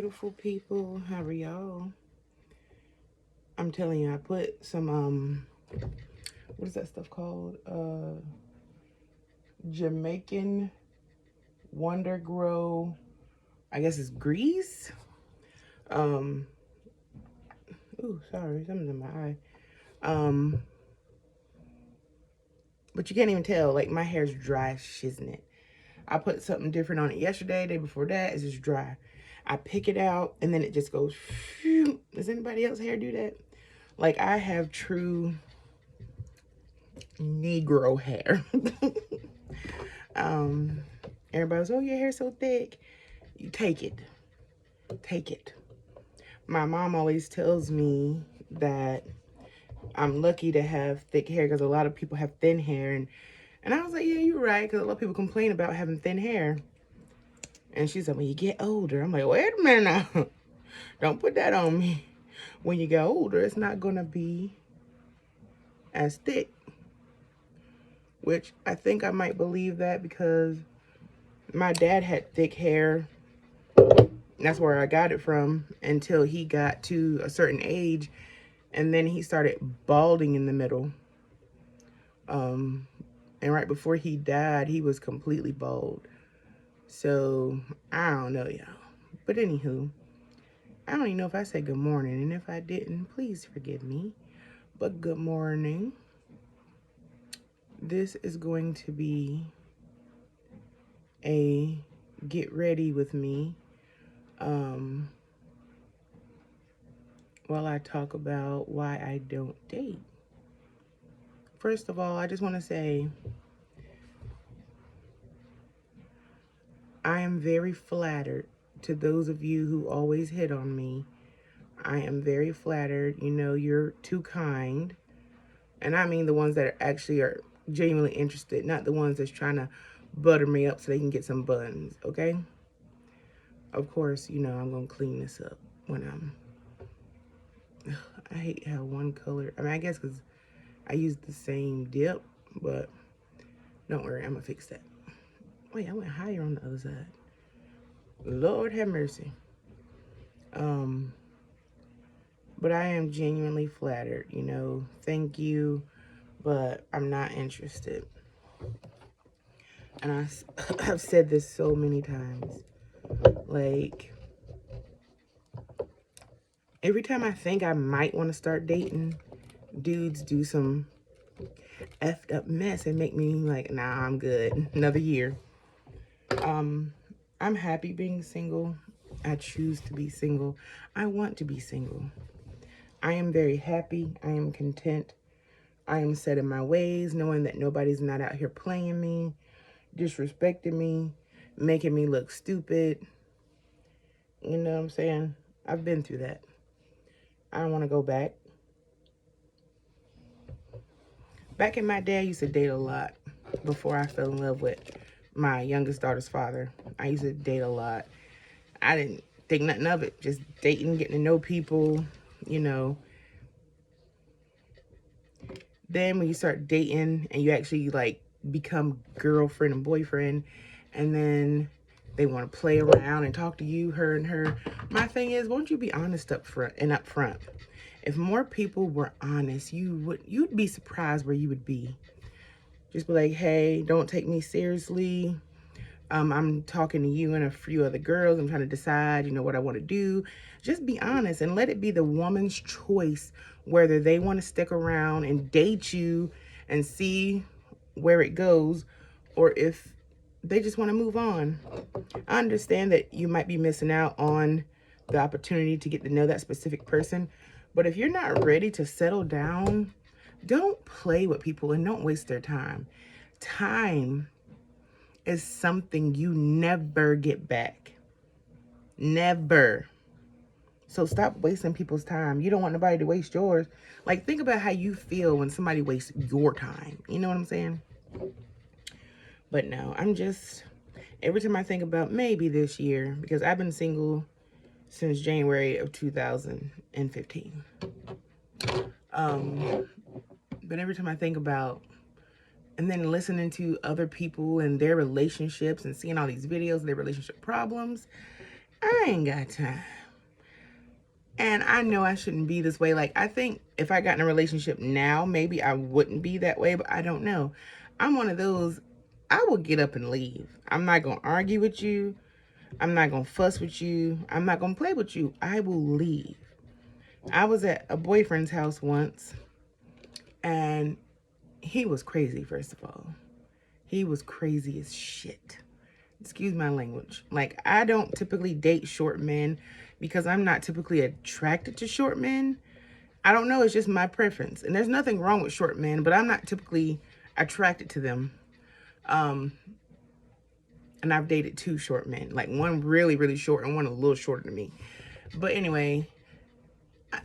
beautiful people. How are y'all? I'm telling you, I put some what is that stuff called? Jamaican Wonder Grow, I guess it's grease. Ooh, sorry, something's in my eye. But you can't even tell, like my hair's dry shiznit. I put something different on it yesterday, day before that, it's just dry. I pick it out and then it just goes, phew. Does anybody else hair do that? Like I have true Negro hair. Everybody's, oh, your hair's so thick. You take it. Take it. My mom always tells me that I'm lucky to have thick hair because a lot of people have thin hair. And I was like, yeah, you're right, because a lot of people complain about having thin hair. And she's like, when you get older. I'm like, wait a minute now. Don't put that on me. When you get older, it's not going to be as thick. Which I think I might believe that because my dad had thick hair. That's where I got it from until he got to a certain age. And then he started balding in the middle. And right before he died, he was completely bald. So, I don't know, y'all. But anywho, I don't even know if I said good morning. And if I didn't, please forgive me. But good morning. This is going to be a get ready with me. While I talk about why I don't date. First of all, I just want to say I am very flattered to those of you who always hit on me. I am very flattered. You know, you're too kind. And I mean the ones that actually are genuinely interested, not the ones that's trying to butter me up so they can get some buns, okay? Of course, you know, I'm going to clean this up when I hate how one color, I mean, I guess because I use the same dip, but don't worry, I'm going to fix that. Wait, I went higher on the other side. Lord have mercy. But I am genuinely flattered, you know. Thank you, but I'm not interested. And I've said this so many times. Like, every time I think I might want to start dating, dudes do some effed up mess and make me like, nah, I'm good. Another year. I'm happy being single. I choose to be single. I want to be single. I am very happy. I am content. I am set in my ways, knowing that nobody's not out here playing me, disrespecting me, making me look stupid. You know what I'm saying? I've been through that. I don't want to go back. Back in my day, I used to date a lot before I fell in love with my youngest daughter's father. I used to date a lot. I didn't think nothing of it. Just dating, getting to know people, you know. Then when you start dating and you actually like become girlfriend and boyfriend, and then they want to play around and talk to you, her and her. My thing is, won't you be honest up front and up front? If more people were honest, you'd be surprised where you would be. Just be like, hey, don't take me seriously. I'm talking to you and a few other girls. I'm trying to decide, you know, what I want to do. Just be honest and let it be the woman's choice whether they want to stick around and date you and see where it goes, or if they just want to move on. I understand that you might be missing out on the opportunity to get to know that specific person, but if you're not ready to settle down, don't play with people and don't waste their time. Time is something you never get back. Never. So stop wasting people's time. You don't want nobody to waste yours. Like, think about how you feel when somebody wastes your time. You know what I'm saying? But no, I'm just, every time I think about maybe this year, because I've been single since January of 2015. But every time I think about, and then listening to other people and their relationships and seeing all these videos of their relationship problems, I ain't got time. And I know I shouldn't be this way. Like, I think if I got in a relationship now, maybe I wouldn't be that way, but I don't know. I'm one of those, I will get up and leave. I'm not going to argue with you. I'm not going to fuss with you. I'm not going to play with you. I will leave. I was at a boyfriend's house once, and he was crazy, first of all. He was crazy as shit. Excuse my language. Like, I don't typically date short men because I'm not typically attracted to short men. I don't know, it's just my preference. And there's nothing wrong with short men, but I'm not typically attracted to them. Um, and I've dated two short men, like one really, really short and one a little shorter than me. But anyway,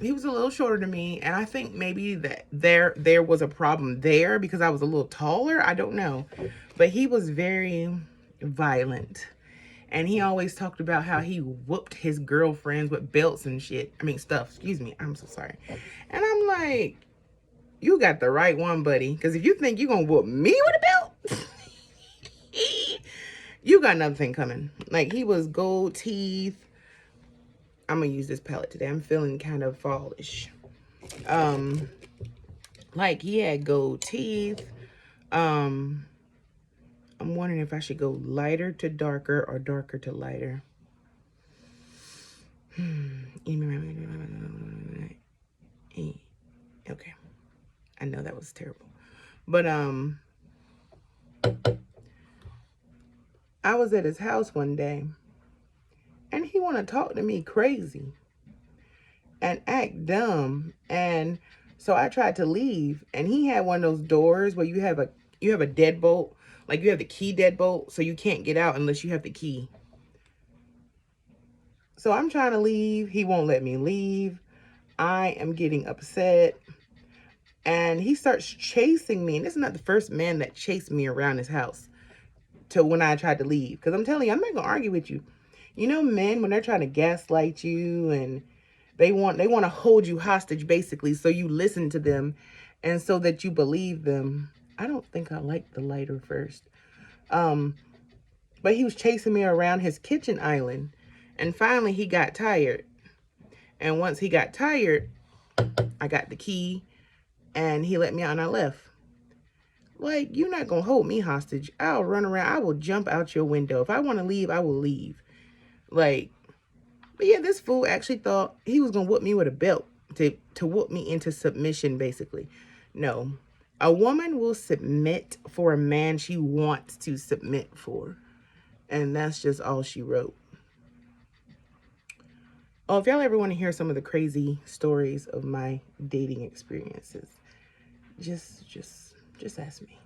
he was a little shorter than me, and I think maybe that there was a problem there because I was a little taller. I don't know. But he was very violent. And he always talked about how he whooped his girlfriends with belts and shit. I mean, stuff. Excuse me. I'm so sorry. And I'm like, you got the right one, buddy. Because if you think you're going to whoop me with a belt, you got nothing coming. Like, he was gold teeth. I'm going to use this palette today. I'm feeling kind of fallish. Like, he had gold teeth. I'm wondering if I should go lighter to darker or darker to lighter. Okay. I know that was terrible. But I was at his house one day, and he want to talk to me crazy and act dumb. And so I tried to leave, and he had one of those doors where you have a deadbolt, like you have the key deadbolt, so you can't get out unless you have the key. So I'm trying to leave. He won't let me leave. I am getting upset. And he starts chasing me. And this is not the first man that chased me around his house to when I tried to leave. Because I'm telling you, I'm not going to argue with you. You know, men, when they're trying to gaslight you and they want to hold you hostage, basically, so you listen to them and so that you believe them. I don't think I like the lighter first. But he was chasing me around his kitchen island. And finally, he got tired. And once he got tired, I got the key and he let me out and I left. Like, you're not going to hold me hostage. I'll run around. I will jump out your window. If I want to leave, I will leave. Like, but yeah, this fool actually thought he was going to whoop me with a belt to whoop me into submission, basically. No. A woman will submit for a man she wants to submit for. And that's just all she wrote. Oh, if y'all ever want to hear some of the crazy stories of my dating experiences, just ask me.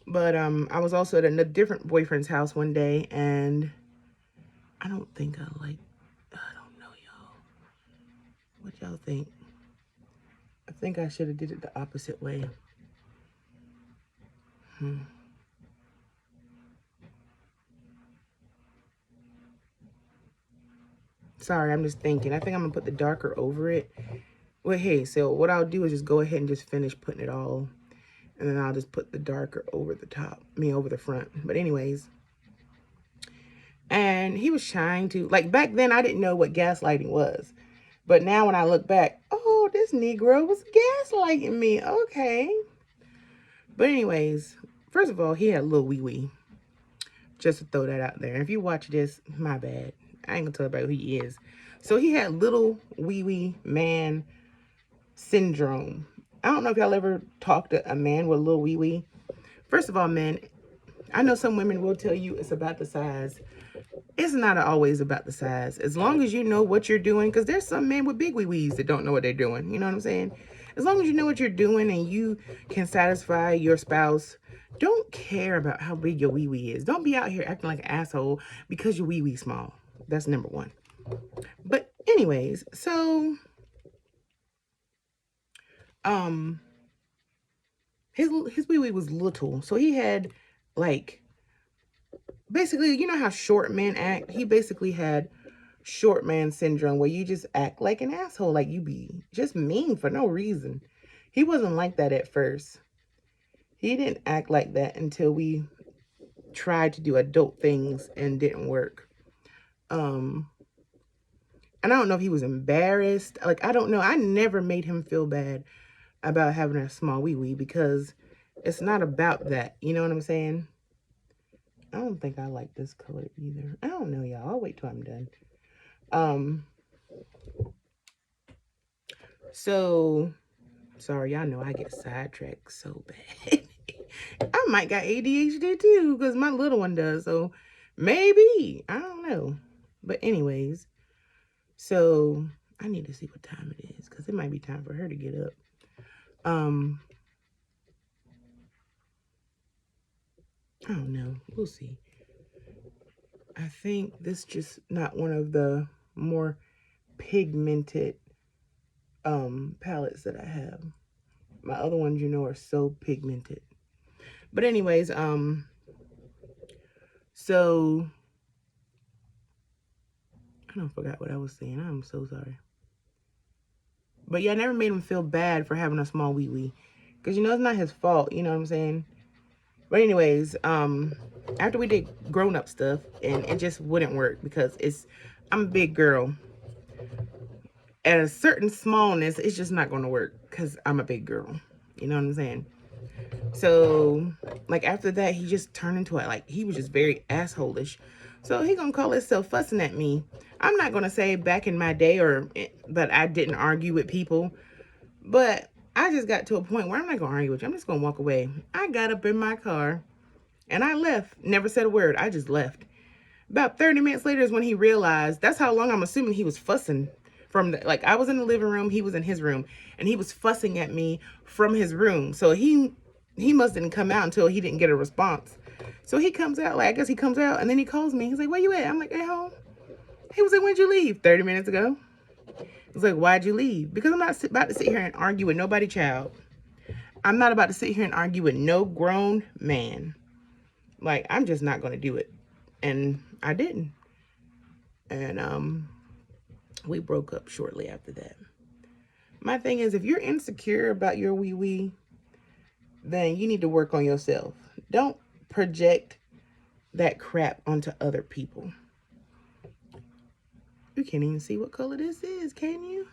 But I was also at a different boyfriend's house one day, and I don't think I don't know, y'all. What y'all think? I think I should have did it the opposite way. Sorry, I'm just thinking. I think I'm going to put the darker over it. Well, hey, so what I'll do is just go ahead and just finish putting it all. And then I'll just put the darker over the top. Over the front. But anyways. And he was trying to, like, back then I didn't know what gaslighting was. But now when I look back, oh, this Negro was gaslighting me. Okay. But anyways, first of all, he had a little wee-wee. Just to throw that out there. And if you watch this, my bad. I ain't gonna tell about who he is. So he had little wee-wee man syndrome. I don't know if y'all ever talked to a man with a little wee-wee. First of all, men, I know some women will tell you it's about the size. It's not always about the size. As long as you know what you're doing, because there's some men with big wee-wees that don't know what they're doing. You know what I'm saying? As long as you know what you're doing and you can satisfy your spouse, don't care about how big your wee-wee is. Don't be out here acting like an asshole because your wee-wee small. That's number one. But anyways, so his wee-wee was little. So he had, like, basically, you know how short men act? He basically had short man syndrome, where you just act like an asshole, like you be just mean for no reason. He wasn't like that at first. He didn't act like that until we tried to do adult things and didn't work. And I don't know if he was embarrassed. Like, I don't know. I never made him feel bad about having a small wee-wee because it's not about that. You know what I'm saying? I don't think I like this color either. I don't know, y'all. I'll wait till I'm done. So, sorry, y'all know I get sidetracked so bad. I might got ADHD too because my little one does. So, maybe. I don't know. But anyways, so I need to see what time it is because it might be time for her to get up. I don't know. We'll see. I think this just not one of the more pigmented palettes that I have. My other ones, you know, are so pigmented. But anyways, so I don't forgot what I was saying. I'm so sorry. But yeah, I never made him feel bad for having a small wee wee. Because, you know, it's not his fault. You know what I'm saying? But anyways, after we did grown-up stuff, and it just wouldn't work because I'm a big girl. At a certain smallness, it's just not going to work because I'm a big girl. You know what I'm saying? So, like, after that, he just turned into it. Like, he was just very asshole-ish. So, he gonna call himself fussing at me. I'm not gonna say back in my day but I didn't argue with people. But I just got to a point where I'm not gonna argue with you. I'm just gonna walk away. I got up in my car and I left. Never said a word. I just left. About 30 minutes later is when he realized. That's how long I'm assuming he was fussing like, I was in the living room, he was in his room, and he was fussing at me from his room. So he must didn't come out until he didn't get a response. So he comes out, like, I guess he comes out, and then he calls me. He's like, where you at? I'm like, at home. He was like, when'd you leave? 30 minutes ago. He's like, why'd you leave? Because I'm not about to sit here and argue with nobody, child. I'm not about to sit here and argue with no grown man. Like, I'm just not going to do it. And I didn't. And we broke up shortly after that. My thing is, if you're insecure about your wee-wee, then you need to work on yourself. Don't project that crap onto other people. You can't even see what color this is, can you?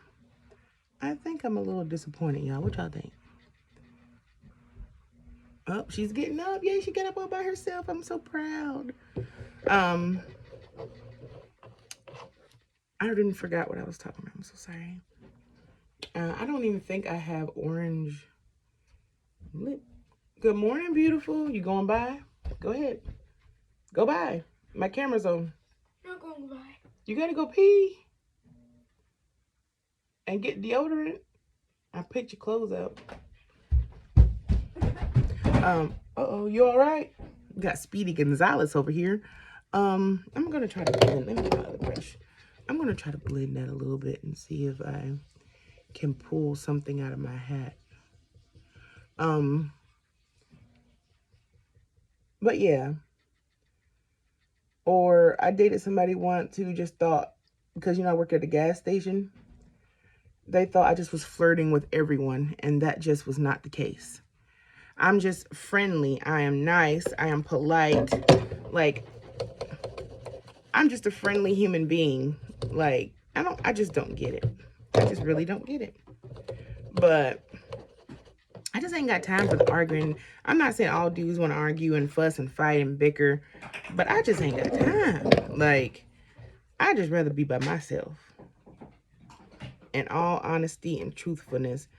I think I'm a little disappointed, y'all. What y'all think? Oh, she's getting up. Yay, she got up all by herself. I'm so proud. I didn't forget what I was talking about. I'm so sorry. I don't even think I have orange lip. Good morning, beautiful. You going by? Go ahead. Go by. My camera's on. Not going by. You gotta go pee and get deodorant. I picked your clothes up. Uh-oh, you all right? We got Speedy Gonzalez over here. I'm gonna try to blend. Let me get my other brush. I'm gonna try to blend that a little bit and see if I can pull something out of my hat. But yeah. Or I dated somebody once who just thought, because, you know, I work at a gas station, they thought I just was flirting with everyone, and that just was not the case. I'm just friendly. I am nice. I am polite. Like, I'm just a friendly human being. Like, I just don't get it. I just really don't get it. But I just ain't got time for the arguing. I'm not saying all dudes want to argue and fuss and fight and bicker, but I just ain't got time. Like, I just rather be by myself. In all honesty and truthfulness,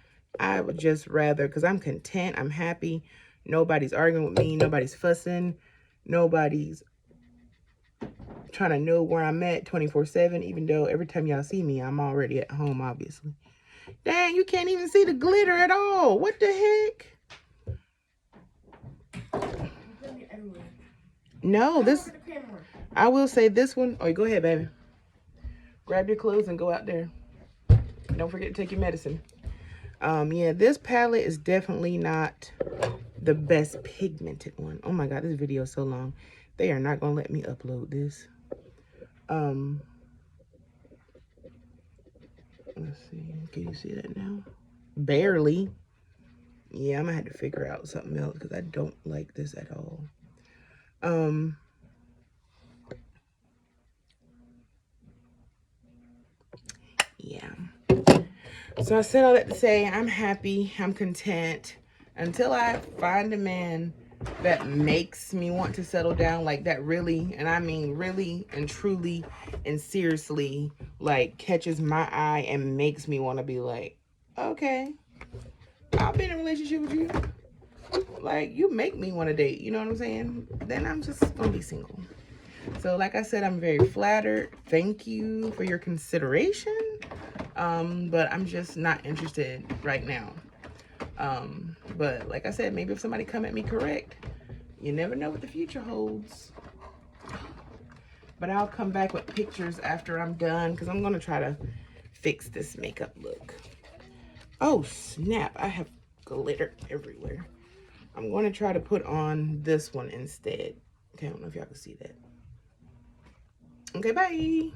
I would just rather, because I'm content, I'm happy. Nobody's arguing with me. Nobody's fussing. Nobody's trying to know where I'm at 24/7, even though every time y'all see me, I'm already at home, obviously. Dang, you can't even see the glitter at all. What the heck? No, this, I will say this one. Oh, go ahead, baby. Grab your clothes and go out there. Don't forget to take your medicine. Yeah, this palette is definitely not the best pigmented one. Oh my God, this video is so long. They are not gonna let me upload this. Let's see, can you see that now? Barely. Yeah, I'm gonna have to figure out something else because I don't like this at all. So I said all that to say I'm happy, I'm content until I find a man that makes me want to settle down, like that really, and I mean really and truly and seriously, like catches my eye and makes me want to be like, okay, I'll be in a relationship with you. Like, you make me want to date, you know what I'm saying? Then I'm just gonna be single. So like I said, I'm very flattered. Thank you for your consideration. But I'm just not interested right now. But like I said, maybe if somebody come at me correct, you never know what the future holds. But I'll come back with pictures after I'm done, because I'm gonna try to fix this makeup look. Oh snap, I have glitter everywhere. I'm going to try to put on this one instead. Okay, I don't know if y'all can see that. Okay, bye.